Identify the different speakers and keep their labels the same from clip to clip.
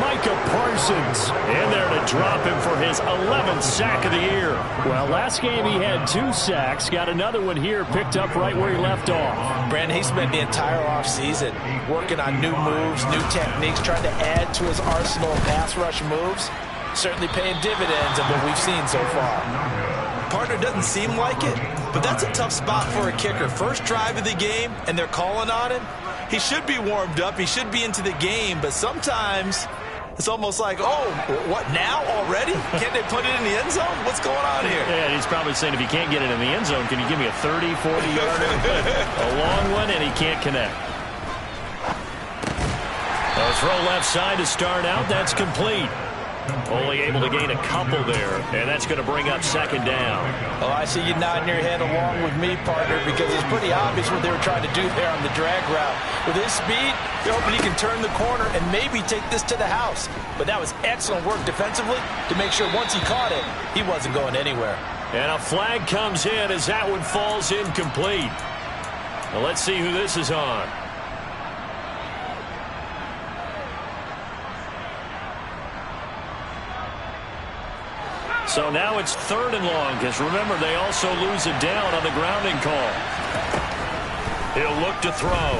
Speaker 1: Micah Parsons in there to drop him for his 11th sack of the year. Well, last game he had 2 sacks. Got another one here, picked up right where he left off.
Speaker 2: Brandon, he spent the entire offseason working on new moves, new techniques, trying to add to his arsenal of pass rush moves. Certainly paying dividends of what we've seen so far. Partner doesn't seem like it, but that's a tough spot for a kicker. First drive of the game, and they're calling on him. He should be warmed up. He should be into the game, but sometimes it's almost like, oh, what, now already? Can't they put it in the end zone? What's going on here?
Speaker 1: Yeah, he's probably saying, if you can't get it in the end zone, can you give me a 30, 40-yarder? A long one, and he can't connect. A throw left side to start out. That's complete. Only able to gain a couple there, and that's going to bring up second down.
Speaker 2: Oh, I see you nodding your head along with me, partner, because it's pretty obvious what they were trying to do there on the drag route. With his speed, they're hoping he can turn the corner and maybe take this to the house. But that was excellent work defensively to make sure once he caught it, he wasn't going anywhere.
Speaker 1: And a flag comes in as that one falls incomplete. Now let's see who this is on. So now it's 3rd and long, because remember, they also lose it down on the grounding call. He'll look to throw.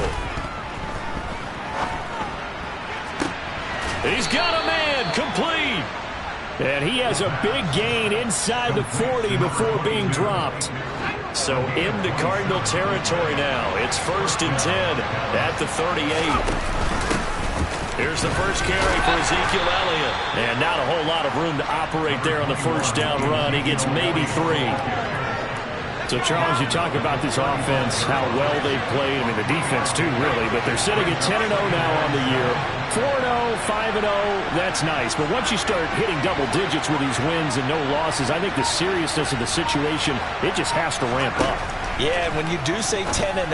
Speaker 1: He's got a man, complete. And he has a big gain inside the 40 before being dropped. So into Cardinal territory now. It's 1st and 10 at the 38. Here's the first carry for Ezekiel Elliott. And not a whole lot of room to operate there on the first down run. He gets maybe 3. So, Charles, you talk about this offense, how well they've played. I mean, the defense, too, really. But they're sitting at 10-0 now on the year. 4-0, 5-0, that's nice. But once you start hitting double digits with these wins and no losses, I think the seriousness of the situation, it just has to ramp up.
Speaker 2: Yeah, and when you do say 10-0,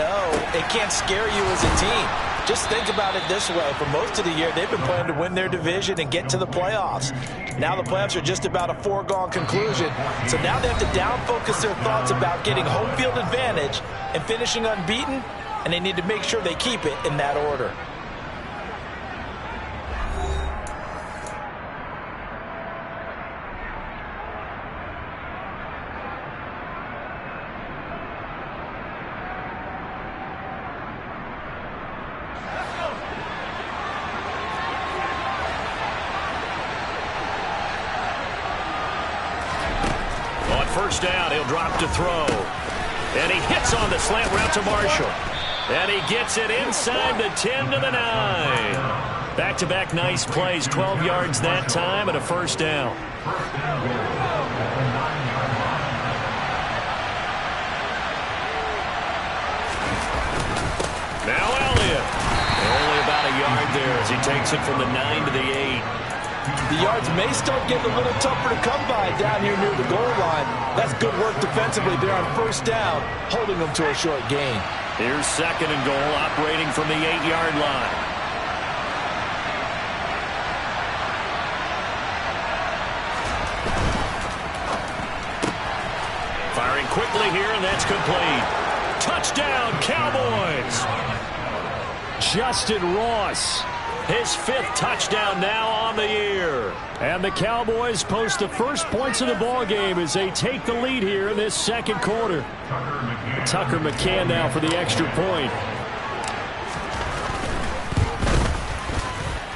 Speaker 2: it can't scare you as a team. Just think about it this way. For most of the year, they've been playing to win their division and get to the playoffs. Now the playoffs are just about a foregone conclusion. So now they have to down-focus their thoughts about getting home field advantage and finishing unbeaten, and they need to make sure they keep it in that order.
Speaker 1: First down, he'll drop to throw. And he hits on the slant route to Marshall. And he gets it inside the 10 to the 9. Back-to-back nice plays, 12 yards that time and a first down. Now Elliott. Only about a yard there as he takes it from the 9 to the 8.
Speaker 2: The yards may start getting a little tougher to come by down here near the goal line. That's good work defensively there on first down, holding them to a short gain.
Speaker 1: Here's 2nd and goal, operating from the 8-yard line. Firing quickly here, and that's complete. Touchdown, Cowboys! Justin Ross. His 5th touchdown now on the year. And the Cowboys post the first points of the ball game as they take the lead here in this second quarter. Tucker McCann now for the extra point.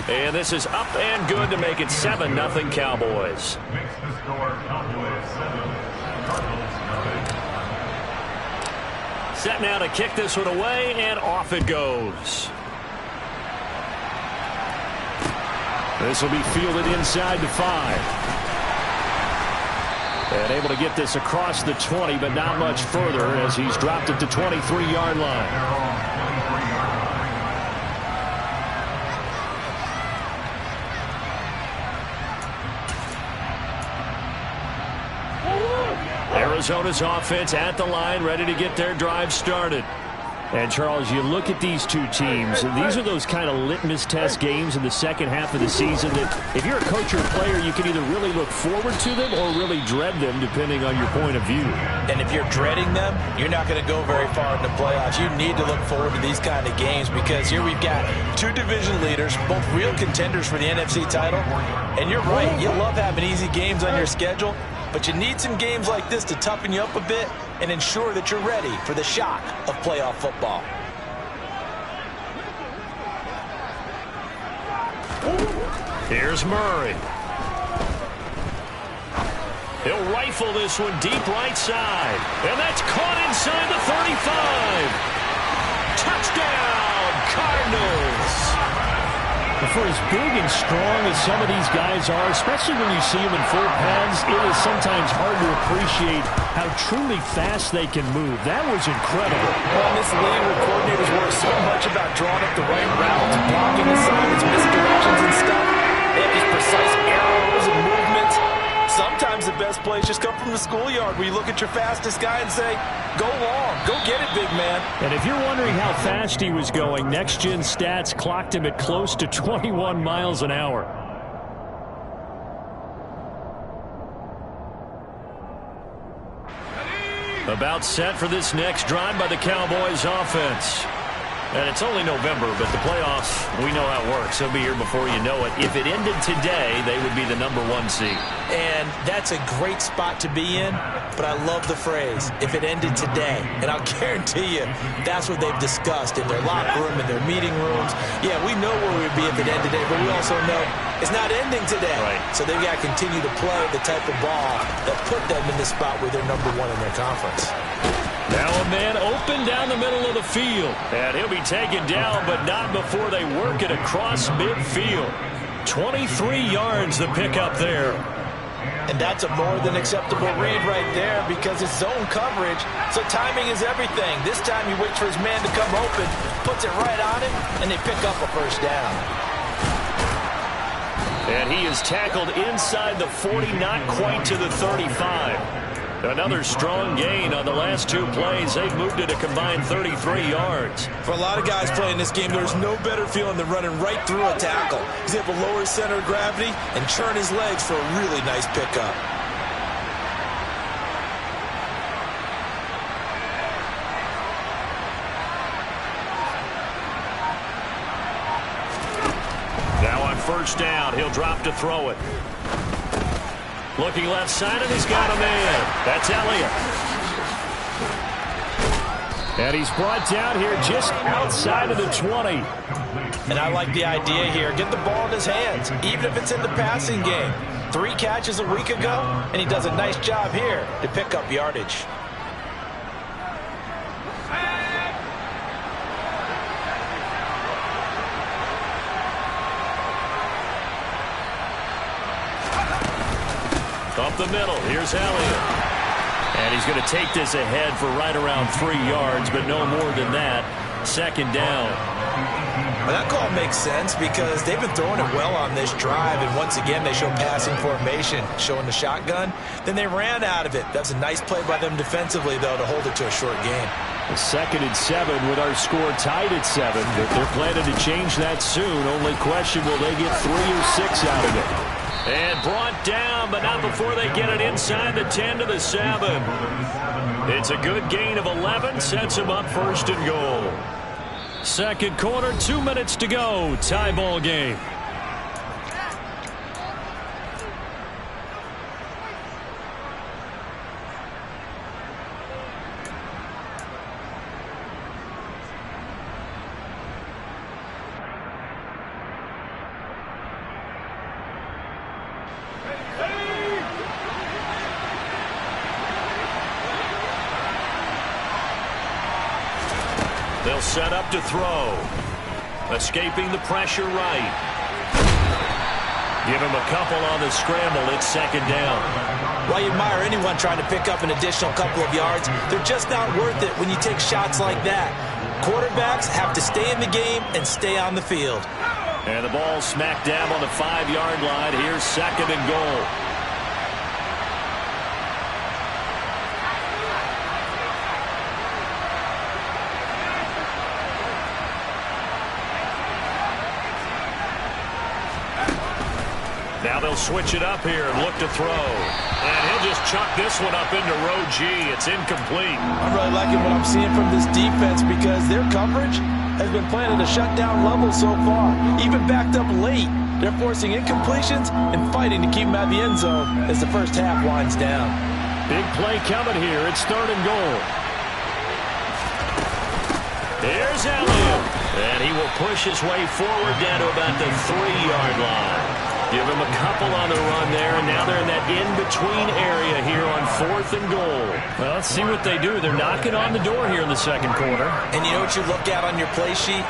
Speaker 1: And this is up and good to make it 7-0 Cowboys. Set now to kick this one away, and off it goes. This will be fielded inside the 5. And able to get this across the 20, but not much further as he's dropped it to 23-yard line. Arizona's offense at the line, ready to get their drive started. And, Charles, you look at these two teams, and these are those kind of litmus test games in the second half of the season that if you're a coach or a player, you can either really look forward to them or really dread them, depending on your point of view.
Speaker 2: And if you're dreading them, you're not going to go very far in the playoffs. You need to look forward to these kind of games because here we've got two division leaders, both real contenders for the NFC title. And you're right, you love having easy games on your schedule, but you need some games like this to toughen you up a bit and ensure that you're ready for the shock of playoff football.
Speaker 1: Here's Murray. He'll rifle this one deep right side. And that's caught inside the 35. Touchdown, Cardinals. For as big and strong as some of these guys are, especially when you see them in full pads, it is sometimes hard to appreciate how truly fast they can move. That was incredible.
Speaker 2: Well, in this league where coordinators worry so much about drawing up the right routes, blocking assignments, misdirections and stuff, they have these precise arrows and movements. Sometimes the best plays just come from the schoolyard where you look at your fastest guy and say, go long, go get it, big man.
Speaker 1: And if you're wondering how fast he was going, Next Gen Stats clocked him at close to 21 miles an hour. About set for this next drive by the Cowboys offense. And it's only November, but the playoffs, we know how it works. They'll be here before you know it. If it ended today, they would be the #1 seed.
Speaker 2: And that's a great spot to be in, but I love the phrase, if it ended today. And I'll guarantee you, that's what they've discussed in their locker room, in their meeting rooms. Yeah, we know where we'd be if it ended today, but we also know it's not ending today.
Speaker 1: Right.
Speaker 2: So they've got to continue to play the type of ball that put them in the spot where they're #1 in their conference.
Speaker 1: Now a man open down the middle of the field. And he'll be taken down, but not before they work it across midfield. 23 yards the pickup there.
Speaker 2: And that's a more than acceptable read right there because it's zone coverage, so timing is everything. This time he waits for his man to come open, puts it right on him, and they pick up a first down.
Speaker 1: And he is tackled inside the 40, not quite to the 35. Another strong gain on the last two plays. They've moved it a combined 33 yards.
Speaker 2: For a lot of guys playing this game, there's no better feeling than running right through a tackle. He's able to lower his center of gravity and churn his legs for a really nice pickup.
Speaker 1: Now on first down, he'll drop to throw it. Looking left side, and he's got a man. That's Elliott. And he's brought down here just outside of the 20.
Speaker 2: And I like the idea here. Get the ball in his hands, even if it's in the passing game. 3 catches a week ago, and he does a nice job here to pick up yardage.
Speaker 1: Up the middle, here's Elliott. And he's going to take this ahead for right around 3 yards, but no more than that. Second down.
Speaker 2: Well, that call makes sense because they've been throwing it well on this drive, and once again they show passing formation, showing the shotgun. Then they ran out of it. That's a nice play by them defensively, though, to hold it to a short game.
Speaker 1: 2nd and 7 with our score tied at 7. If they're planning to change that soon, only question, will they get 3 or 6 out of it? And brought down, but not before they get it inside the 10 to the 7. It's a good gain of 11, sets them up 1st and goal. Second quarter, 2 minutes to go. Tie ball game. They'll set up to throw. Escaping the pressure right. Give him a couple on the scramble. It's 2nd down.
Speaker 2: While you admire anyone trying to pick up an additional couple of yards, they're just not worth it when you take shots like that. Quarterbacks have to stay in the game and stay on the field.
Speaker 1: And the ball smack dab on the 5-yard line. Here's 2nd and goal. Now they'll switch it up here and look to throw. And he'll just chuck this one up into row G. It's incomplete.
Speaker 2: I'm really liking what I'm seeing from this defense because their coverage has been playing at a shutdown level so far. Even backed up late, they're forcing incompletions and fighting to keep them out of the end zone as the first half winds down.
Speaker 1: Big play coming here. It's 3rd and goal. Here's Elliott. And he will push his way forward down to about the 3-yard line. Give him a couple on the run there, and now they're in that in-between area here on 4th and goal. Well, let's see what they do. They're knocking on the door here in the second quarter.
Speaker 2: And you know what you look at on your play sheet?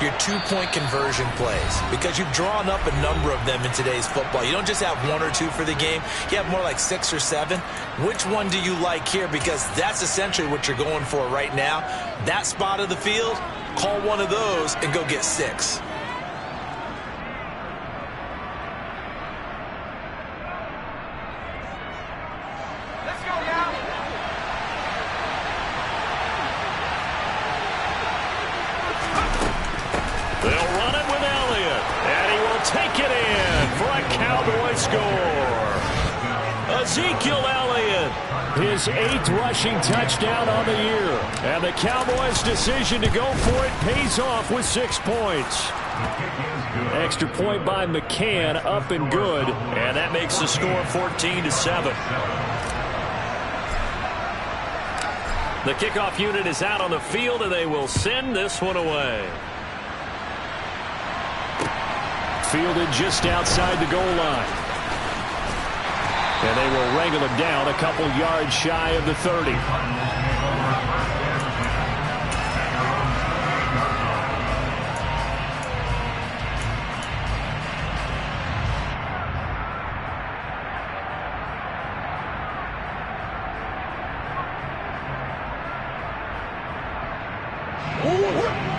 Speaker 2: Your 2-point conversion plays, because you've drawn up a number of them in today's football. You don't just have 1 or 2 for the game. You have more like 6 or 7. Which one do you like here? Because that's essentially what you're going for right now. That spot of the field, call one of those and go get 6.
Speaker 1: They'll run it with Elliott, and he will take it in for a Cowboy score. Ezekiel Elliott, his 8th rushing touchdown on the year. And the Cowboys' decision to go for it pays off with 6 points. Extra point by McCann, up and good. And that makes the score 14-7. The kickoff unit is out on the field, and they will send this one away. Fielded just outside the goal line. And they will wrangle him down a couple yards shy of the 30.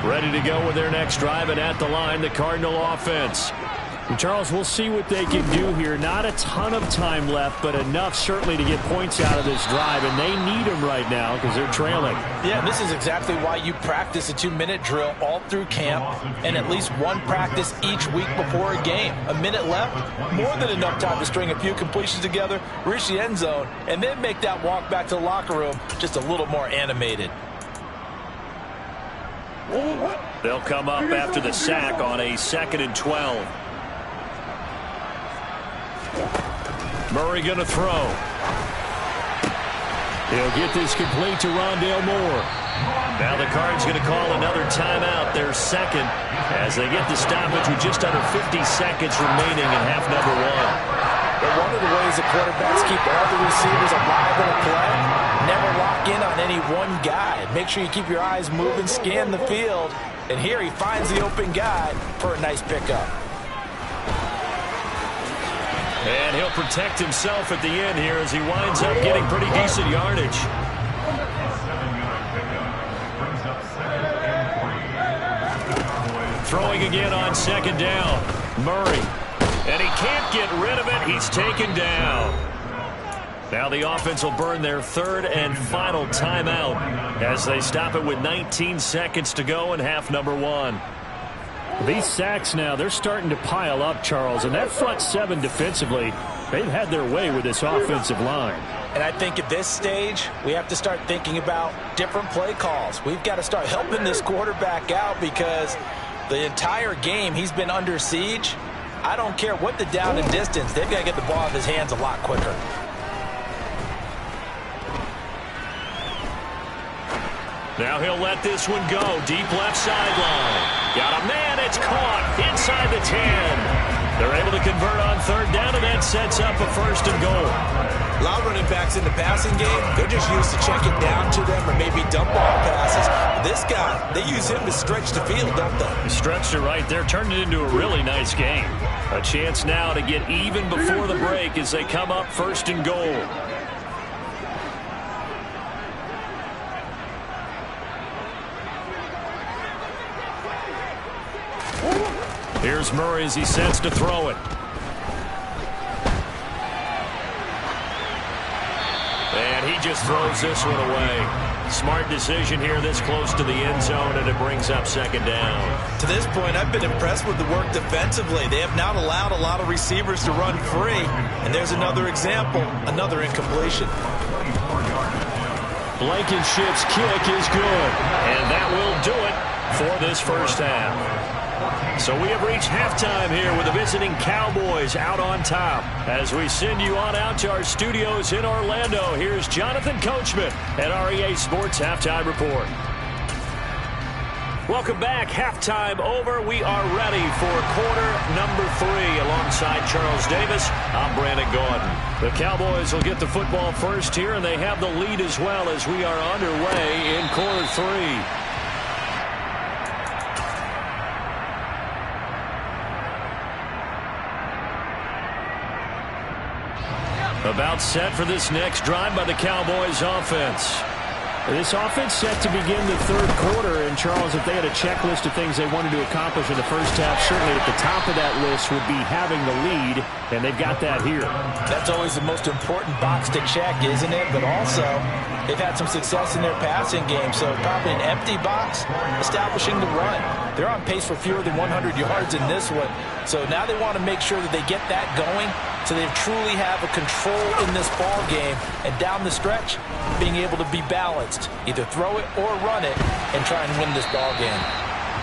Speaker 1: Ready to go with their next drive, and at the line, the Cardinal offense. And Charles, we'll see what they can do here. Not a ton of time left, but enough certainly to get points out of this drive, and they need them right now because they're trailing.
Speaker 2: Yeah, this is exactly why you practice a 2-minute drill all through camp and at least one practice each week before a game. A minute left, more than enough time to string a few completions together, reach the end zone, and then make that walk back to the locker room just a little more animated.
Speaker 1: They'll come up after the sack on a 2nd and 12. Murray going to throw. He'll get this complete to Rondale Moore. Now the Cards going to call another timeout, their 2nd, as they get the stoppage with just under 50 seconds remaining in half number 1.
Speaker 2: But one of the ways the quarterbacks keep all the receivers alive in a play, never lock in on any one guy. Make sure you keep your eyes moving, scan the field. And here he finds the open guy for a nice pickup.
Speaker 1: And he'll protect himself at the end here as he winds up getting pretty decent yardage. Throwing again on 2nd down. Murray. And he can't get rid of it. He's taken down. Now the offense will burn their 3rd and final timeout as they stop it with 19 seconds to go in half number 1. These sacks now, they're starting to pile up, Charles, and that front 7 defensively, they've had their way with this offensive line.
Speaker 2: And I think at this stage, we have to start thinking about different play calls. We've got to start helping this quarterback out because the entire game he's been under siege. I don't care what the down and distance, they've got to get the ball out of his hands a lot quicker.
Speaker 1: Now he'll let this one go. Deep left sideline. Got a man. It's caught inside the 10. They're able to convert on 3rd down, and that sets up a 1st and goal.
Speaker 2: A lot of running backs in the passing game, they're just used to check it down to them or maybe dump ball passes. This guy, they use him to stretch the field, don't they?
Speaker 1: Stretched it right there. Turned it into a really nice game. A chance now to get even before the break as they come up 1st and goal. Here's Murray as he sets to throw it. And he just throws this one away. Smart decision here this close to the end zone, and it brings up second down.
Speaker 2: To this point, I've been impressed with the work defensively. They have not allowed a lot of receivers to run free. And there's another example, another incompletion.
Speaker 1: Blankenship's kick is good, and that will do it for this first half. So we have reached halftime here with the visiting Cowboys out on top. As we send you on out to our studios in Orlando, here's Jonathan Coachman at REA Sports Halftime Report. Welcome back. Halftime over. We are ready for quarter number 3. Alongside Charles Davis, I'm Brandon Gaudin. The Cowboys will get the football first here, and they have the lead as well as we are underway in quarter 3. About set for this next drive by the Cowboys offense.
Speaker 3: This offense set to begin the third quarter, and Charles, if they had a checklist of things they wanted to accomplish in the first half, certainly at the top of that list would be having the lead, and they've got that here.
Speaker 2: That's always the most important box to check, isn't it? But also, they've had some success in their passing game, so probably an empty box, establishing the run. They're on pace for fewer than 100 yards in this one, so now they want to make sure that they get that going so they truly have a control in this ball game, and down the stretch, being able to be balanced. Either throw it or run it and try and win this ball game.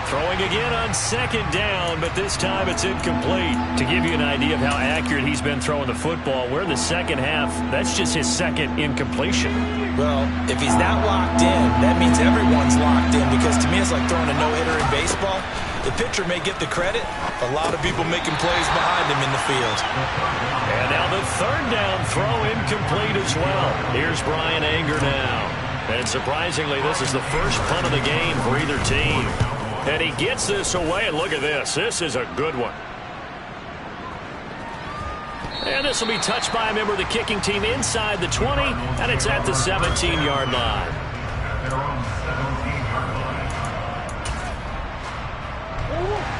Speaker 1: Throwing again on second down, but this time it's incomplete. To give you an idea of how accurate he's been throwing the football, we're in the second half. That's just his second incompletion.
Speaker 2: Well, if he's not locked in, that means everyone's locked in, because to me it's like throwing a no-hitter in baseball. The pitcher may get the credit. A lot of people making plays behind him in the field.
Speaker 1: And now the third down throw incomplete as well. Here's Brian Anger now. And surprisingly, this is the first punt of the game for either team. And he gets this away, and look at this. This is a good one. And this will be touched by a member of the kicking team inside the 20, and it's at the 17-yard line.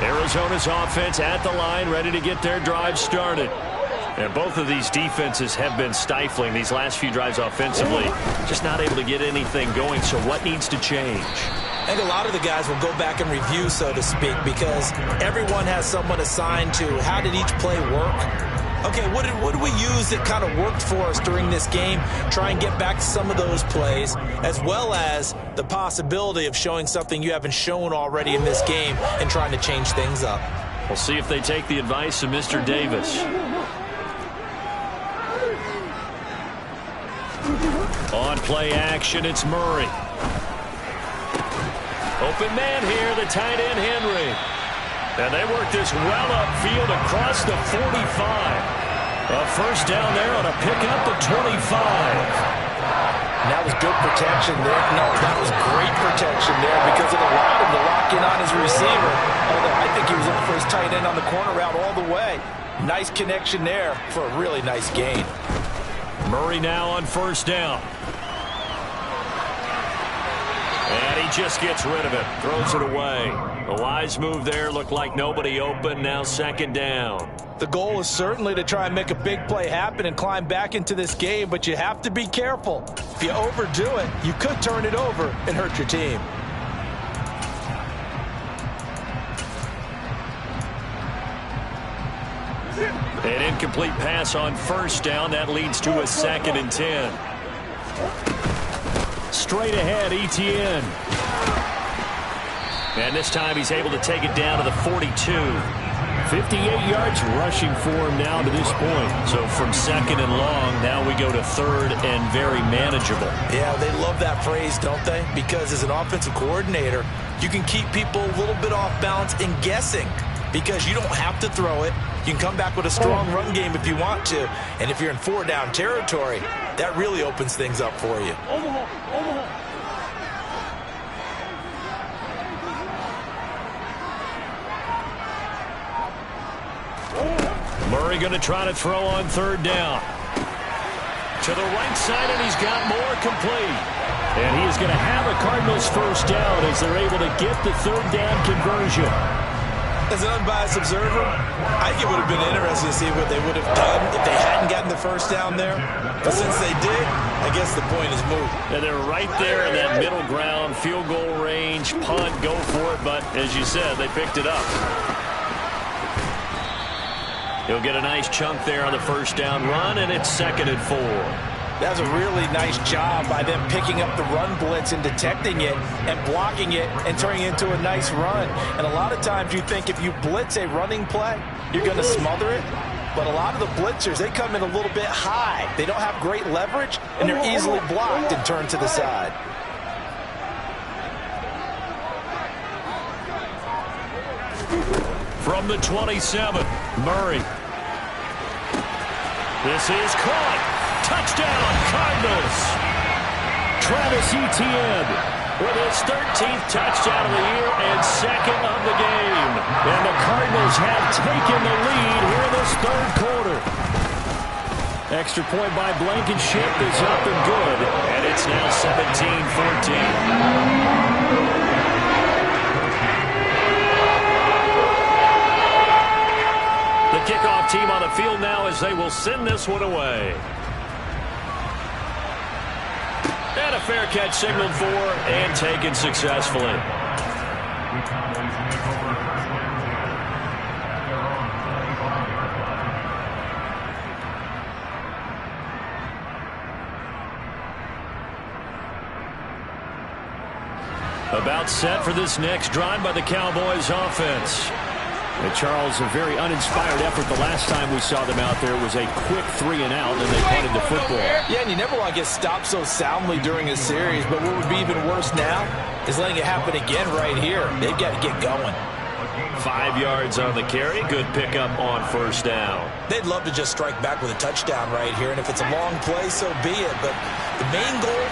Speaker 1: Arizona's offense at the line, ready to get their drive started. And both of these defenses have been stifling these last few drives offensively. Just not able to get anything going, so what needs to change?
Speaker 2: I think a lot of the guys will go back and review, so to speak, because everyone has someone assigned to how did each play work. Okay, what did we use that kind of worked for us during this game? Try and get back to some of those plays, as well as the possibility of showing something you haven't shown already in this game and trying to change things up.
Speaker 1: We'll see if they take the advice of Mr. Davis. On play action, it's Murray. Open man here, the tight end Henry. And they work this well upfield across the 45. A first down there on a pickup at 25.
Speaker 2: That was good protection there. No, that was great protection there because it allowed him to lock in on his receiver. Although I think he was looking for his tight end on the corner route all the way. Nice connection there for a really nice gain.
Speaker 1: Murray now on first down. And he just gets rid of it. Throws it away. A wise move there. Looked like nobody open. Now second down.
Speaker 2: The goal is certainly to try and make a big play happen and climb back into this game, but you have to be careful. If you overdo it, you could turn it over and hurt your team.
Speaker 1: An incomplete pass on first down. That leads to a 2nd and 10. Straight ahead, Etienne. And this time he's able to take it down to the 42.
Speaker 3: 58 yards rushing for him now to this point.
Speaker 1: So from second and long, now we go to third and very manageable.
Speaker 2: Yeah, they love that phrase, don't they? Because as an offensive coordinator, you can keep people a little bit off balance and guessing because you don't have to throw it. You can come back with a strong run game if you want to. And if you're in 4-down territory, that really opens things up for you.
Speaker 1: Murray going to try to throw on third down. To the right side, and he's got more complete. And he is going to have a Cardinals first down as they're able to get the third down conversion.
Speaker 2: As an unbiased observer, I think it would have been interesting to see what they would have done if they hadn't gotten the first down there. But since they did, I guess the point is moot.
Speaker 1: And they're right there in that middle ground, field goal range, punt, go for it. But as you said, they picked it up. He'll get a nice chunk there on the first down run, and it's 2nd and 4.
Speaker 2: That's a really nice job by them picking up the run blitz and detecting it and blocking it and turning it into a nice run. And a lot of times you think if you blitz a running play, you're going to smother it. But a lot of the blitzers, they come in a little bit high. They don't have great leverage, and they're easily blocked and turned to the side.
Speaker 1: From the 27, Murray. This is caught. Touchdown, Cardinals. Travis Etienne with his 13th touchdown of the year and 2nd of the game. And the Cardinals have taken the lead here in this 3rd quarter. Extra point by Blankenship is up and good. And it's now 17-14. The kickoff team on the field now as they will send this one away. And a fair catch signaled for and taken successfully. About set for this next drive by the Cowboys offense. And Charles, a very uninspired effort the last time we saw them out there was a quick 3-and-out, and they punted the football.
Speaker 2: Yeah, and you never want to get stopped so soundly during a series, but what would be even worse now is letting it happen again right here. They've got to get going.
Speaker 1: 5 yards on the carry. Good pickup on first down.
Speaker 2: They'd love to just strike back with a touchdown right here, and if it's a long play, so be it. But the main goal,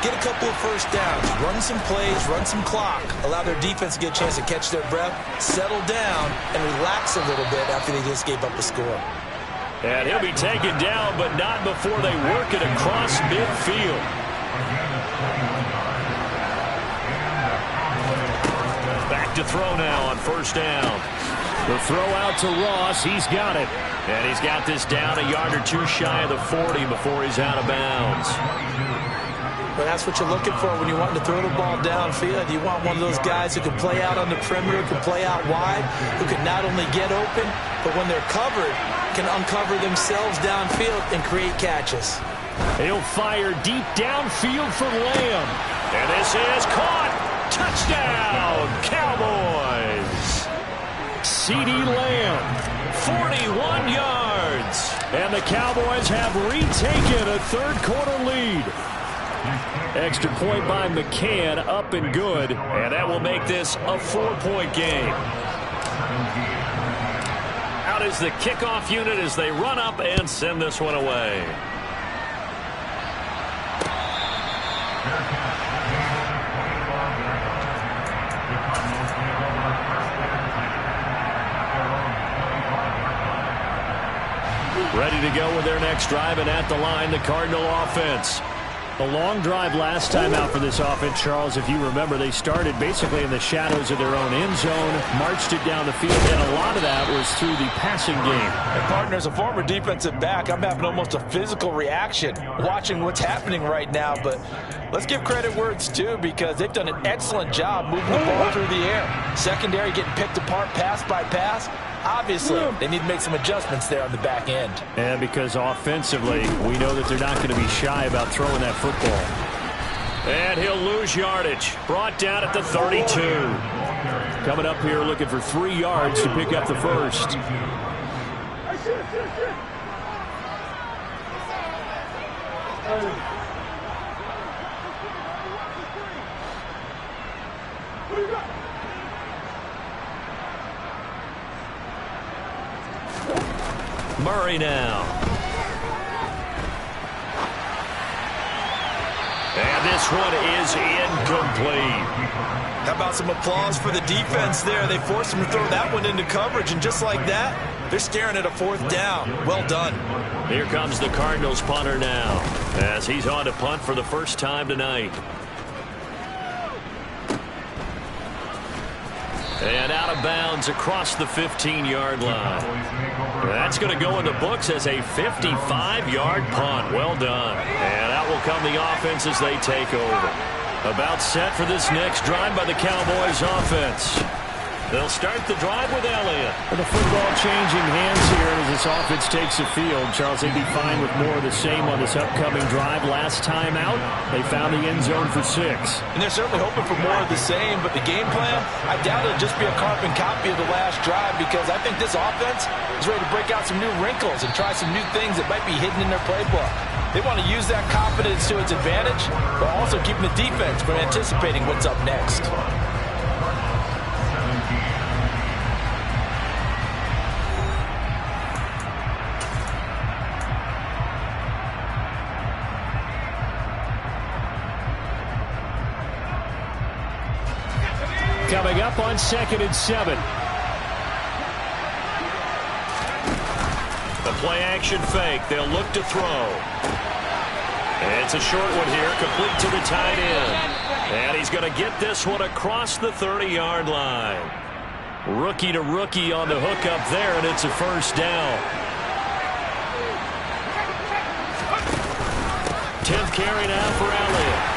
Speaker 2: get a couple of first downs, run some plays, run some clock, allow their defense to get a chance to catch their breath, settle down, and relax a little bit after they just gave up a score.
Speaker 1: And he'll be taken down, but not before they work it across midfield. Back to throw now on first down. The throw out to Ross. He's got it. And he's got this down a yard or two shy of the 40 before he's out of bounds.
Speaker 2: But that's what you're looking for when you want to throw the ball downfield. You want one of those guys who can play out on the perimeter, can play out wide, who can not only get open, but when they're covered, can uncover themselves downfield and create catches.
Speaker 3: He'll fire deep downfield for Lamb.
Speaker 1: And this is caught. Touchdown, Cowboys.
Speaker 3: CeeDee Lamb, 41 yards. And the Cowboys have retaken a 3rd quarter lead. Extra point by McCann, up and good.
Speaker 1: And that will make this a 4-point game. Out is the kickoff unit as they run up and send this one away. Ready to go with their next drive, and at the line, the Cardinal offense.
Speaker 3: A long drive last time out for this offense, Charles. If you remember, they started basically in the shadows of their own end zone, marched it down the field, and a lot of that was through the passing game.
Speaker 2: And partner, as a former defensive back, I'm having almost a physical reaction watching what's happening right now. But let's give credit where it's due, because they've done an excellent job moving the ball through the air. Secondary getting picked apart pass by pass. Obviously, they need to make some adjustments there on the back end.
Speaker 3: And because offensively, we know that they're not going to be shy about throwing that football.
Speaker 1: And he'll lose yardage. Brought down at the 32.
Speaker 3: Coming up here looking for 3 yards to pick up the first.
Speaker 1: Murray now. And this one is incomplete.
Speaker 2: How about some applause for the defense there? They forced him to throw that one into coverage, and just like that, they're staring at a 4th down. Well done.
Speaker 1: Here comes the Cardinals punter now, as he's on to punt for the first time tonight. And out out of bounds across the 15-yard line. That's going to go in the books as a 55-yard punt. Well done. And out will come the offense as they take over. About set for this next drive by the Cowboys offense. They'll start the drive with Elliott.
Speaker 3: And the football changing hands here as this offense takes the field. Charles, they'd be fine with more of the same on this upcoming drive. Last time out, they found the end zone for 6.
Speaker 2: And they're certainly hoping for more of the same, but the game plan, I doubt it'll just be a carbon copy of the last drive, because I think this offense is ready to break out some new wrinkles and try some new things that might be hidden in their playbook. They want to use that confidence to its advantage, but also keeping the defense from anticipating what's up next.
Speaker 3: Coming up on 2nd and 7.
Speaker 1: The play-action fake. They'll look to throw. It's a short one here, complete to the tight end. And he's going to get this one across the 30-yard line. Rookie to rookie on the hook up there, and it's a first down. 10th carry now for Elliott.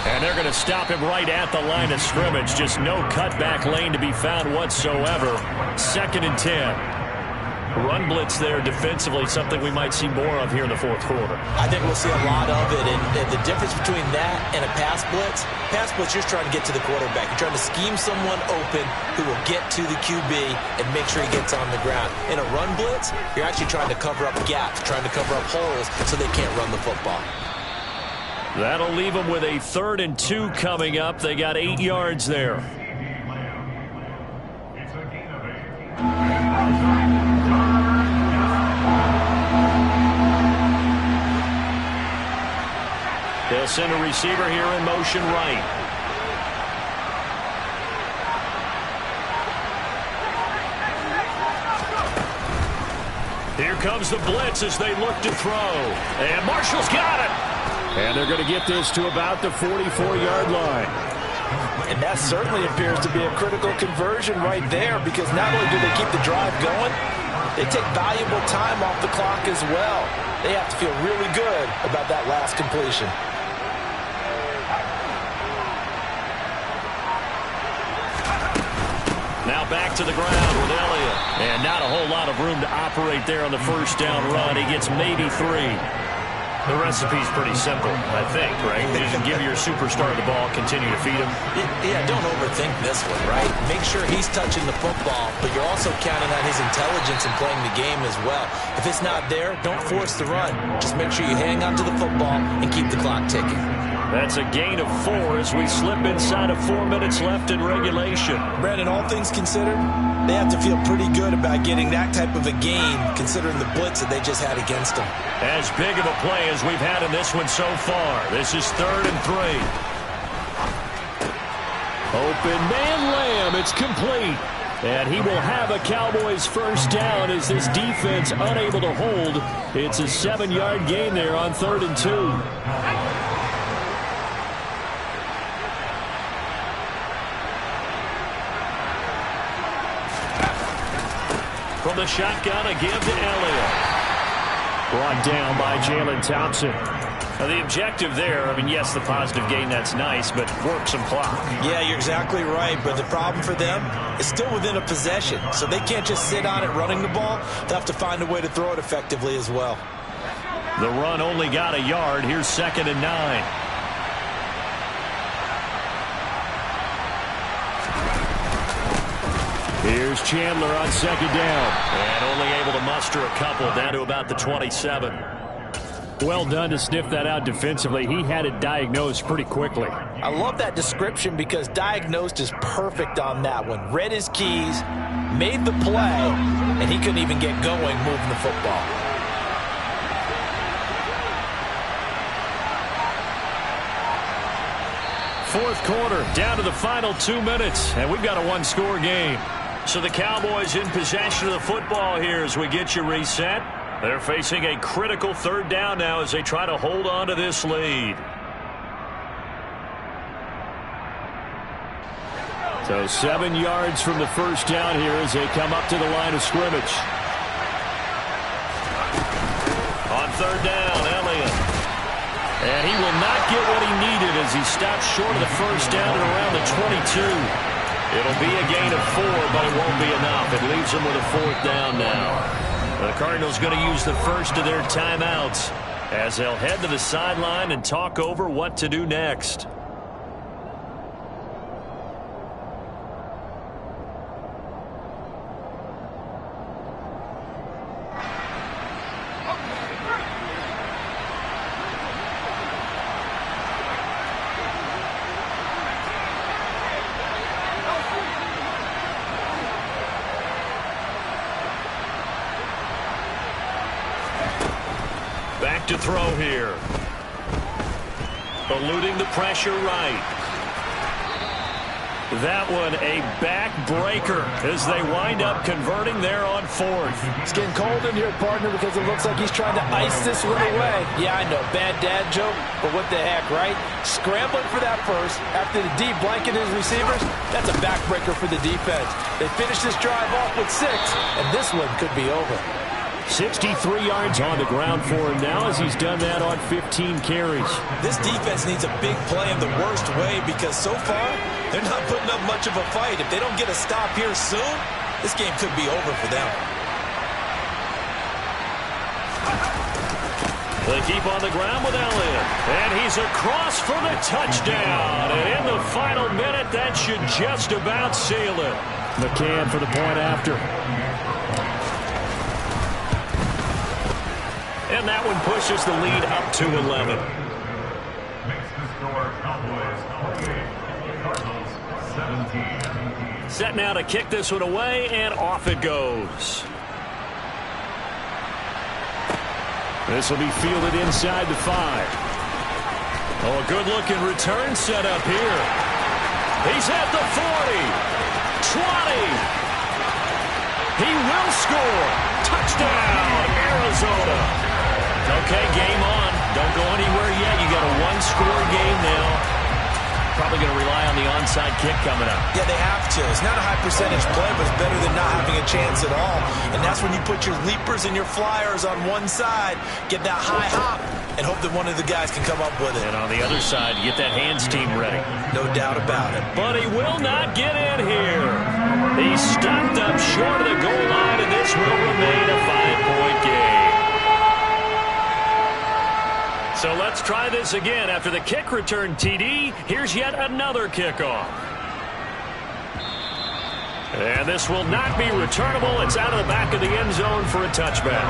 Speaker 1: And they're going to stop him right at the line of scrimmage. Just no cutback lane to be found whatsoever. 2nd and 10. Run blitz there defensively, something we might see more of here in the 4th quarter.
Speaker 2: I think we'll see a lot of it, and the difference between that and a pass blitz, you're just trying to get to the quarterback. You're trying to scheme someone open who will get to the QB and make sure he gets on the ground. In a run blitz, you're actually trying to cover up gaps, trying to cover up holes so they can't run the football.
Speaker 1: That'll leave them with a 3rd and 2 coming up. They got 8 yards there. They'll send a receiver here in motion right. Here comes the blitz as they look to throw. And Marshall's got it.
Speaker 3: And they're going to get this to about the 44-yard line.
Speaker 2: And that certainly appears to be a critical conversion right there, because not only do they keep the drive going, they take valuable time off the clock as well. They have to feel really good about that last completion.
Speaker 1: Now back to the ground with Elliott. And not a whole lot of room to operate there on the first down run. He gets maybe 3. The recipe's pretty simple, I think, right? You just give your superstar the ball, continue to feed him.
Speaker 2: Yeah, don't overthink this one, right? Make sure he's touching the football, but you're also counting on his intelligence in playing the game as well. If it's not there, don't force the run. Just make sure you hang on to the football and keep the clock ticking.
Speaker 1: That's a gain of 4 as we slip inside of 4 minutes left in regulation.
Speaker 2: Brandon, all things considered, they have to feel pretty good about getting that type of a gain, considering the blitz that they just had against them.
Speaker 1: As big of a play as we've had in this one so far. This is 3rd and 3.
Speaker 3: Open man Lamb. It's complete. And he will have a Cowboys first down as this defense unable to hold. It's a 7-yard gain there on 3rd and 2.
Speaker 1: From the shotgun, a give to Elliott.
Speaker 3: Brought down by Jalen Thompson.
Speaker 1: Now the objective there, I mean, yes, the positive gain, that's nice, but work some clock.
Speaker 2: Yeah, you're exactly right, but the problem for them is still within a possession, so they can't just sit on it running the ball. They'll have to find a way to throw it effectively as well.
Speaker 1: The run only got a yard. Here's 2nd and 9.
Speaker 3: Here's Chandler on 2nd down.
Speaker 1: And only able to muster a couple down to about the 27.
Speaker 3: Well done to sniff that out defensively. He had it diagnosed pretty quickly.
Speaker 2: I love that description, because diagnosed is perfect on that one. Read his keys, made the play, and he couldn't even get going moving the football.
Speaker 1: Fourth quarter, down to the final 2 minutes, and we've got a 1-score game. So the Cowboys in possession of the football here as we get you reset. They're facing a critical 3rd down now as they try to hold on to this lead.
Speaker 3: So 7 yards from the first down here as they come up to the line of scrimmage.
Speaker 1: On third down, Elliott. And he will not get what he needed as he stops short of the first down at around the 22. It'll be a gain of 4, but it won't be enough. It leaves them with a fourth down now. The Cardinals going to use the first of their timeouts as they'll head to the sideline and talk over what to do next. Back to throw here. Eluding the pressure right. That one a backbreaker as they wind up converting there on fourth.
Speaker 2: It's getting cold in here, partner, because it looks like he's trying to ice this one away. Yeah, I know, bad dad joke, but what the heck, right? Scrambling for that first after the D blanket his receivers, that's a backbreaker for the defense. They finish this drive off with 6, and this one could be over.
Speaker 3: 63 yards on the ground for him now as he's done that on 15 carries.
Speaker 2: This defense needs a big play in the worst way because so far, they're not putting up much of a fight. If they don't get a stop here soon, this game could be over for them.
Speaker 1: They keep on the ground with Elliott. And he's across for the touchdown. And in the final minute, that should just about seal it.
Speaker 3: McCann for the point after.
Speaker 1: And that one pushes the lead up to 11. Set now to kick this one away, and off it goes.
Speaker 3: This will be fielded inside the 5.
Speaker 1: Oh, a good-looking return set up here. He's at the 40. 20. He will score. Touchdown, Arizona. Okay, game on. Don't go anywhere yet. You got a one-score game now. Probably going to rely on the onside kick coming up.
Speaker 2: Yeah, they have to. It's not a high-percentage play, but it's better than not having a chance at all. And that's when you put your leapers and your flyers on one side, get that high hop, and hope that one of the guys can come up with it.
Speaker 1: And on the other side, get that hands team ready.
Speaker 2: No doubt about it.
Speaker 1: But he will not get in here. He's stopped up short of the goal line, and this will remain a 5-point game. So let's try this again. After the kick return TD, here's yet another kickoff. And this will not be returnable. It's out of the back of the end zone for a touchback.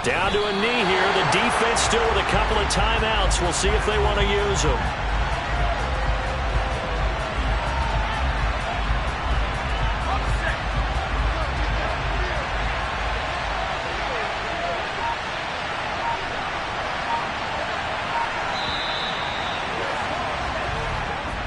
Speaker 1: Down to a knee here. The defense still with a couple of timeouts. We'll see if they want to use them.